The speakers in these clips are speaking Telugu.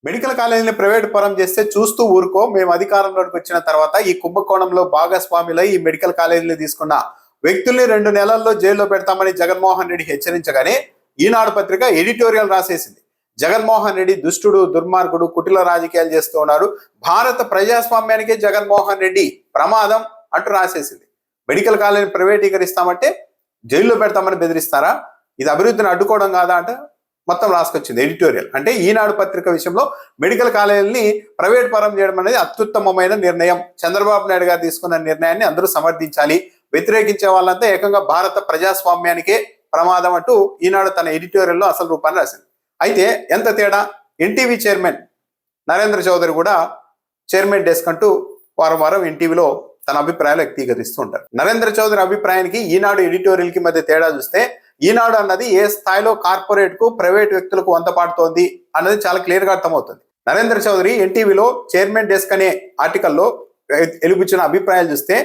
మెడికల్ కాలేజీని ప్రైవేట్ పరం చేస్తే చూస్తూ ఊరుకో, మేము అధికారంలోకి వచ్చిన తర్వాత ఈ కుంభకోణంలో భాగస్వాములై ఈ మెడికల్ కాలేజీలు తీసుకున్న వ్యక్తుల్ని 2 నెలల్లో జైల్లో పెడతామని జగన్మోహన్ రెడ్డి హెచ్చరించగానే ఈనాడు పత్రిక ఎడిటోరియల్ రాసేసింది. జగన్మోహన్ రెడ్డి దుష్టుడు, దుర్మార్గుడు, కుటిల రాజకీయాలు చేస్తూ ఉన్నారు, భారత ప్రజాస్వామ్యానికి జగన్మోహన్ రెడ్డి ప్రమాదం అంటూ రాసేసింది. మెడికల్ కాలేజీని ప్రైవేటీకరిస్తామంటే జైల్లో పెడతామని బెదిరిస్తారా? ఇది అభివృద్ధిని అడ్డుకోవడం కాదా అంటే మొత్తం రాసుకొచ్చింది ఎడిటోరియల్. అంటే ఈనాడు పత్రిక విషయంలో మెడికల్ కాలేజీని ప్రైవేట్ పరం చేయడం అనేది అత్యుత్తమమైన నిర్ణయం, చంద్రబాబు నాయుడు గారు తీసుకున్న నిర్ణయాన్ని అందరూ సమర్థించాలి, వ్యతిరేకించే వాళ్ళంతా ఏకంగా భారత ప్రజాస్వామ్యానికే ప్రమాదం అంటూ ఈనాడు తన ఎడిటోరియల్లో అసలు రూపాన్ని రాసింది. అయితే ఎంత తేడా, ఎన్టీవీ చైర్మన్ నరేంద్ర చౌదరి కూడా చైర్మన్ డెస్క్ అంటూ వారం వారం ఎన్టీవీలో తన అభిప్రాయాలు వ్యక్తీకరిస్తూ ఉంటారు. నరేంద్ర చౌదరి అభిప్రాయానికి ఈనాడు ఎడిటోరియల్ కి మధ్య తేడా చూస్తే, ఈనాడు అన్నది ఏ స్థాయిలో కార్పొరేట్ కు ప్రైవేట్ వ్యక్తులకు వంతపాడుతోంది అన్నది చాలా క్లియర్ గా అర్థమవుతుంది. నరేంద్ర చౌదరి ఎన్టీవీలో చైర్మన్ డెస్క్ అనే ఆర్టికల్లో వెలుగుచ్చిన అభిప్రాయాలు చూస్తే,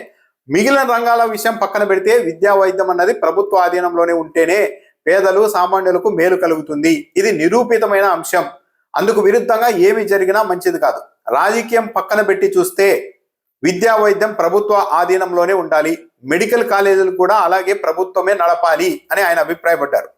మిగిలిన రంగాల విషయం పక్కన పెడితే విద్యా వైద్యం అన్నది ప్రభుత్వ ఆధీనంలోనే ఉంటేనే పేదలు సామాన్యులకు మేలు కలుగుతుంది, ఇది నిరూపితమైన అంశం, అందుకు విరుద్ధంగా ఏమి జరిగినా మంచిది కాదు, రాజకీయం పక్కన పెట్టి చూస్తే విద్యా వైద్యం ప్రభుత్వ ఆధీనంలోనే ఉండాలి, మెడికల్ కాలేజీలు కూడా అలాగే ప్రభుత్వమే నడపాలి అని ఆయన అభిప్రాయపడ్డారు.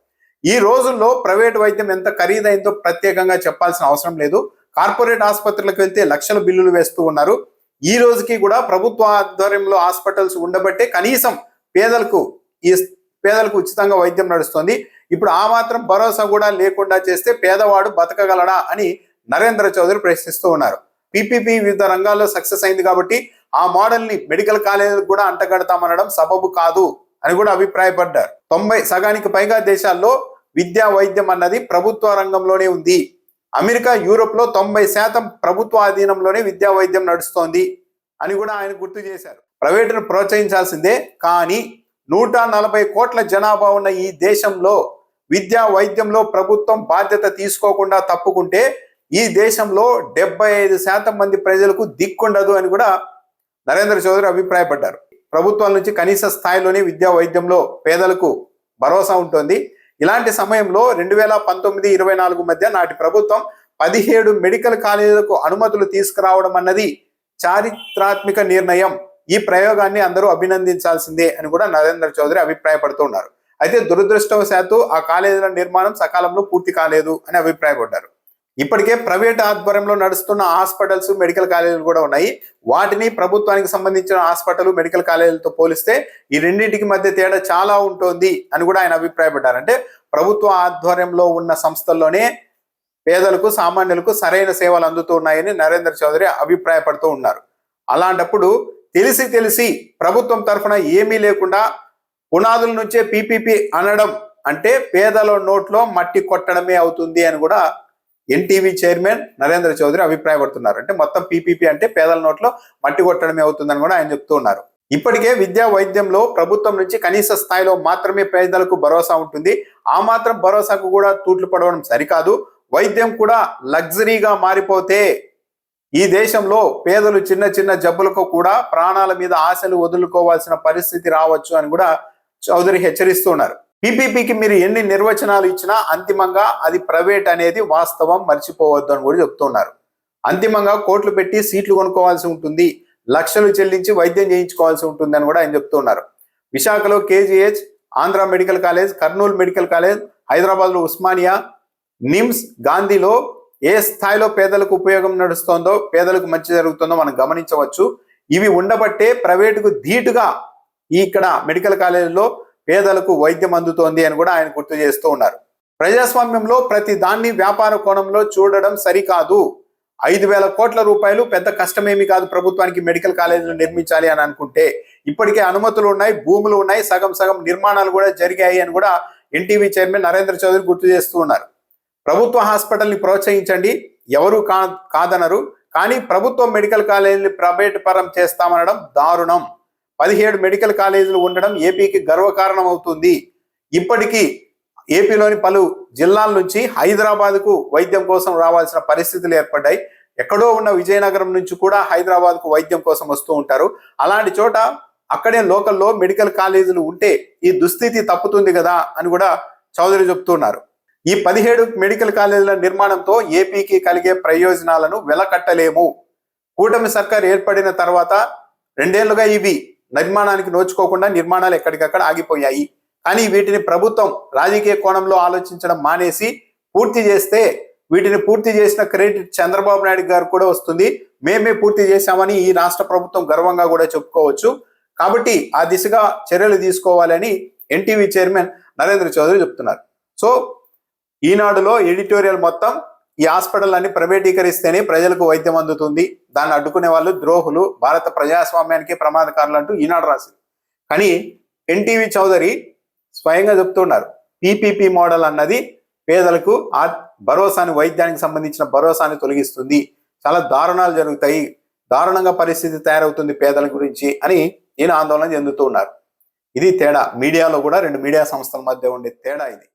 ఈ రోజుల్లో ప్రైవేట్ వైద్యం ఎంత ఖరీదైందో ప్రత్యేకంగా చెప్పాల్సిన అవసరం లేదు, కార్పొరేట్ ఆసుపత్రులకు వెళ్తే లక్షల బిల్లులు వేస్తూ ఉన్నారు, ఈ రోజుకి కూడా ప్రభుత్వ ఆధ్వర్యంలో హాస్పిటల్స్ ఉండబట్టే కనీసం పేదలకు ఉచితంగా వైద్యం నడుస్తుంది, ఇప్పుడు ఆ మాత్రం భరోసా కూడా లేకుండా చేస్తే పేదవాడు బతకగలడా అని నరేంద్ర చౌదరి ప్రశ్నిస్తూ ఉన్నారు. పీపీపీ వివిధ రంగాల్లో సక్సెస్ అయింది కాబట్టి ఆ మోడల్ ని మెడికల్ కాలేజీలకు కూడా అంటగడతామనడం సబబు కాదు అని కూడా అభిప్రాయపడ్డారు. సగానికి పైగా దేశాల్లో విద్యా వైద్యం అన్నది ప్రభుత్వ రంగంలోనే ఉంది, అమెరికా, యూరోప్ లో 90% ప్రభుత్వ ఆధీనంలోనే విద్యా వైద్యం నడుస్తోంది అని కూడా ఆయన గుర్తు చేశారు. ప్రైవేటును ప్రోత్సహించాల్సిందే, కానీ 140 కోట్ల జనాభా ఉన్న ఈ దేశంలో విద్యా వైద్యంలో ప్రభుత్వం బాధ్యత తీసుకోకుండా తప్పుకుంటే ఈ దేశంలో 75% మంది ప్రజలకు దిక్కుండదు అని కూడా నరేంద్ర చౌదరి అభిప్రాయపడ్డారు. ప్రభుత్వాల నుంచి కనీస స్థాయిలోనే విద్యా వైద్యంలో పేదలకు భరోసా ఉంటుంది. ఇలాంటి సమయంలో 2019-24 మధ్య నాటి ప్రభుత్వం 17 మెడికల్ కాలేజీలకు అనుమతులు తీసుకురావడం అన్నది చారిత్రాత్మక నిర్ణయం, ఈ ప్రయోగాన్ని అందరూ అభినందించాల్సిందే అని కూడా నరేంద్ర చౌదరి అభిప్రాయపడుతూ ఉన్నారు. అయితే దురదృష్టవశాత్తు ఆ కాలేజీల నిర్మాణం సకాలంలో పూర్తి కాలేదు అని అభిప్రాయపడ్డారు. ఇప్పటికే ప్రైవేట్ ఆధ్వర్యంలో నడుస్తున్న హాస్పిటల్స్, మెడికల్ కాలేజీలు కూడా ఉన్నాయి, వాటిని ప్రభుత్వానికి సంబంధించిన హాస్పిటల్, మెడికల్ కాలేజీలతో పోలిస్తే ఈ రెండింటికి మధ్య తేడా చాలా ఉంటుంది అని కూడా ఆయన అభిప్రాయపడ్డారు. అంటే ప్రభుత్వ ఆధ్వర్యంలో ఉన్న సంస్థల్లోనే పేదలకు, సామాన్యులకు సరైన సేవలు అందుతున్నాయని నరేంద్ర చౌదరి అభిప్రాయపడుతూ ఉన్నారు. అలాంటప్పుడు తెలిసి ప్రభుత్వం తరఫున ఏమీ లేకుండా పునాదుల నుంచే పీపీపీ అనడం అంటే పేదల నోట్లో మట్టి కొట్టడమే అవుతుంది అని కూడా ఎన్టీవీ చైర్మన్ నరేంద్ర చౌదరి అభిప్రాయపడుతున్నారు. అంటే మొత్తం పీపీపీ అంటే పేదల నోట్లో మట్టి కొట్టడమే అవుతుందని కూడా ఆయన చెప్తూ ఉన్నారు. ఇప్పటికే విద్యా వైద్యంలో ప్రభుత్వం నుంచి కనీస స్థాయిలో మాత్రమే పేదలకు భరోసా ఉంటుంది, ఆ మాత్రం భరోసాకు కూడా తూట్లు పడవడం సరికాదు, వైద్యం కూడా లగ్జరీగా మారిపోతే ఈ దేశంలో పేదలు చిన్న చిన్న జబ్బులకు కూడా ప్రాణాల మీద ఆశలు వదులుకోవాల్సిన పరిస్థితి రావచ్చు అని కూడా చౌదరి హెచ్చరిస్తున్నారు. పీపీపీకి మీరు ఎన్ని నిర్వచనాలు ఇచ్చినా అంతిమంగా అది ప్రైవేట్ అనేది వాస్తవం, మర్చిపోవద్దు అని కూడా చెప్తున్నారు. అంతిమంగా కోట్లు పెట్టి సీట్లు కొనుక్కోవాల్సి ఉంటుంది, లక్షలు చెల్లించి వైద్యం చేయించుకోవాల్సి ఉంటుంది అని కూడా ఆయన చెప్తున్నారు. విశాఖలో KGH, Andhra medical college, Kurnool medical college, హైదరాబాద్లో ఉస్మానియా, నిమ్స్, గాంధీలో ఏ స్థాయిలో పేదలకు ఉపయోగం నడుస్తోందో, పేదలకు మంచి జరుగుతుందో మనం గమనించవచ్చు. ఇవి ఉండబట్టే ప్రైవేటుకు ధీటుగా ఇక్కడ మెడికల్ కాలేజీలో పేదలకు వైద్యం అందుతోంది అని కూడా ఆయన గుర్తు చేస్తూ ఉన్నారు. ప్రజాస్వామ్యంలో ప్రతి దాన్ని వ్యాపార కోణంలో చూడడం సరికాదు, 5,000 కోట్ల రూపాయలు పెద్ద కష్టమేమి కాదు ప్రభుత్వానికి మెడికల్ కాలేజీలు నిర్మించాలి అని అనుకుంటే. ఇప్పటికే అనుమతులు ఉన్నాయి, భూములు ఉన్నాయి, సగం నిర్మాణాలు కూడా జరిగాయి అని కూడా ఎన్టీవీ చైర్మన్ నరేంద్ర చౌదరి గుర్తు చేస్తూ ఉన్నారు. ప్రభుత్వ హాస్పిటల్ని ప్రోత్సహించండి, ఎవరు కాదనరు, కానీ ప్రభుత్వ మెడికల్ కాలేజీని ప్రైవేట్ పరం చేస్తామనడం దారుణం. 17 మెడికల్ కాలేజీలు ఉండడం ఏపీకి గర్వకారణం అవుతుంది. ఇప్పటికీ ఏపీలోని పలు జిల్లాల నుంచి హైదరాబాద్కు వైద్యం కోసం రావాల్సిన పరిస్థితులు ఏర్పడ్డాయి. ఎక్కడో ఉన్న విజయనగరం నుంచి కూడా హైదరాబాద్కు వైద్యం కోసం వస్తూ ఉంటారు. అలాంటి చోట అక్కడే లోకల్లో మెడికల్ కాలేజీలు ఉంటే ఈ దుస్థితి తప్పుతుంది కదా అని కూడా చౌదరి చెప్తున్నారు. ఈ 17 మెడికల్ కాలేజీల నిర్మాణంతో ఏపీకి కలిగే ప్రయోజనాలను వెలకట్టలేము. కూటమి సర్కార్ ఏర్పడిన తర్వాత 2 ఏళ్లుగా ఇవి నిర్మాణానికి నోచుకోకుండా నిర్మాణాలు ఎక్కడికక్కడ ఆగిపోయాయి. కానీ వీటిని ప్రభుత్వం రాజకీయ కోణంలో ఆలోచించడం మానేసి పూర్తి చేస్తే వీటిని పూర్తి చేసిన క్రెడిట్ చంద్రబాబు నాయుడు గారు కూడా వస్తుంది. మేమే పూర్తి చేశామని ఈ రాష్ట్ర ప్రభుత్వం గర్వంగా కూడా చెప్పుకోవచ్చు. కాబట్టి ఆ దిశగా చర్యలు తీసుకోవాలని ఎన్టీవీ చైర్మన్ నరేంద్ర చౌదరి చెప్తున్నారు. సో ఈనాడులో ఎడిటోరియల్ మొత్తం ఈ హాస్పిటల్ అన్ని ప్రైవేటీకరిస్తేనే ప్రజలకు వైద్యం అందుతుంది, దాన్ని అడ్డుకునే వాళ్ళు ద్రోహులు, భారత ప్రజాస్వామ్యానికి ప్రమాదకారులు అంటూ ఈనాడు రాసింది. కానీ ఎన్టీవీ చౌదరి స్వయంగా చెప్తున్నారు పీపీపీ మోడల్ అన్నది పేదలకు ఆ భరోసాని, వైద్యానికి సంబంధించిన భరోసాని తొలగిస్తుంది, చాలా దారుణాలు జరుగుతాయి, దారుణంగా పరిస్థితి తయారవుతుంది పేదల గురించి అని ఈయన ఆందోళన చెందుతూ ఉన్నారు. ఇది తేడా. మీడియాలో కూడా 2 మీడియా సంస్థల మధ్య ఉండే తేడా ఇది.